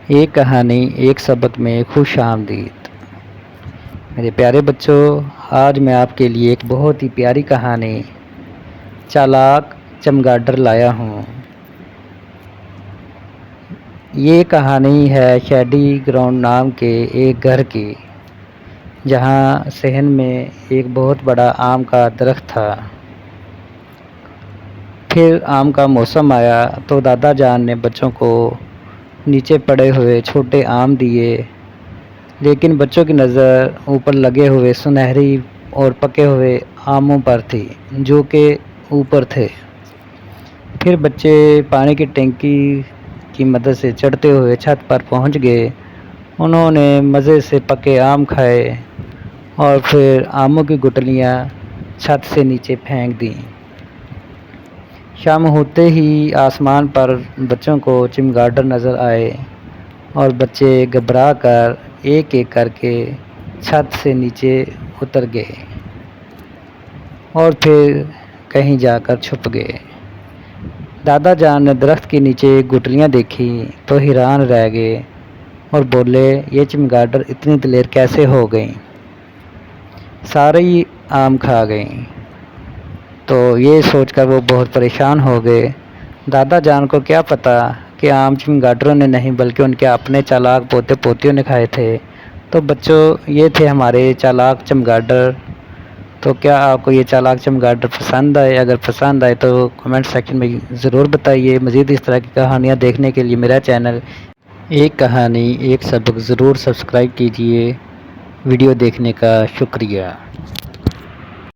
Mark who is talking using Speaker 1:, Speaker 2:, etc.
Speaker 1: ایک کہانی ایک سبق میں خوش آمدید۔ میرے پیارے بچوں، آج میں آپ کے لیے ایک بہت ہی پیاری کہانی چالاک چمگادڑ لایا ہوں۔ یہ کہانی ہے شیڈی گراؤنڈ نام کے ایک گھر کی، جہاں صحن میں ایک بہت بڑا آم کا درخت تھا۔ پھر آم کا موسم آیا تو دادا جان نے بچوں کو نیچے پڑے ہوئے چھوٹے آم دیے، لیکن بچوں کی نظر اوپر لگے ہوئے سنہری اور پکے ہوئے آموں پر تھی جو کہ اوپر تھے۔ پھر بچے پانی کی ٹینکی کی مدد سے چڑھتے ہوئے چھت پر پہنچ گئے۔ انہوں نے مزے سے پکے آم کھائے اور پھر آموں کی گٹلیاں چھت سے نیچے پھینک دیں۔ شام ہوتے ہی آسمان پر بچوں کو چمگادڑ نظر آئے اور بچے گھبرا کر ایک ایک کر کے چھت سے نیچے اتر گئے اور پھر کہیں جا کر چھپ گئے۔ دادا جان نے درخت کے نیچے گٹلیاں دیکھی تو حیران رہ گئے اور بولے، یہ چمگادڑ اتنی دلیر کیسے ہو گئیں؟ سارے ہی آم کھا گئیں۔ تو یہ سوچ کر وہ بہت پریشان ہو گئے۔ دادا جان کو کیا پتا کہ آم چمگادڑوں نے نہیں بلکہ ان کے اپنے چالاک پوتے پوتیوں نے کھائے تھے۔ تو بچوں، یہ تھے ہمارے چالاک چمگادڑ۔ تو کیا آپ کو یہ چالاک چمگادڑ پسند آئے؟ اگر پسند آئے تو کمنٹ سیکشن میں ضرور بتائیے۔ مزید اس طرح کی کہانیاں دیکھنے کے لیے میرا چینل ایک کہانی ایک سبق ضرور سبسکرائب کیجیے۔ ویڈیو دیکھنے کا شکریہ۔